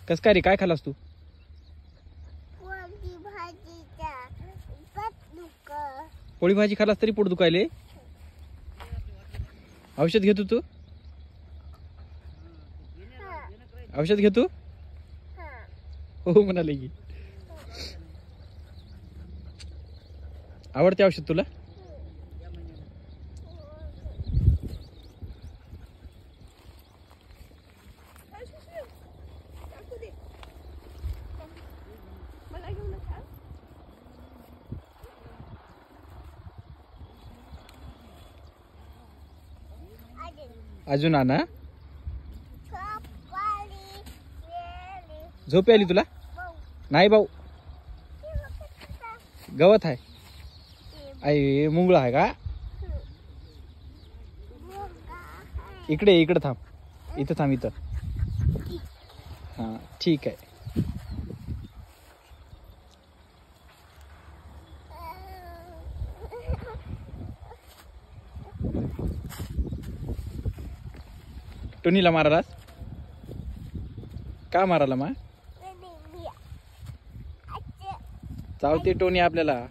कस काय रे, काय खालास तू? पोळी भाजी खालास तरी पोट दुखायले? औषध घेतो तू? औषध घेतो? हो म्हणाले की. आवडते औषध तुला? अजून आणा. झोप आली तुला? नाही भाऊ, गवत आहे. आई मुंगळा आहे का? इकडे इकडे थांब, इथं थांब, इथं. हा ठीक आहे. टोनीला मारालास का? माराला मा चावते टोनी आपल्याला.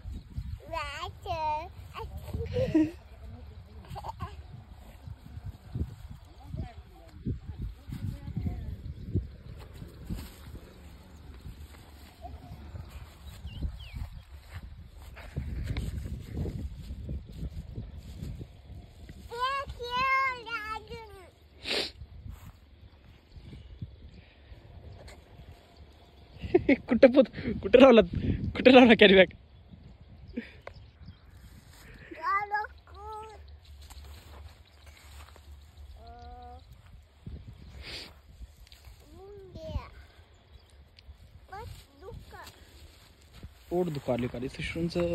कुठं लावला कॅरी बॅग? पोट दुखाले का रे?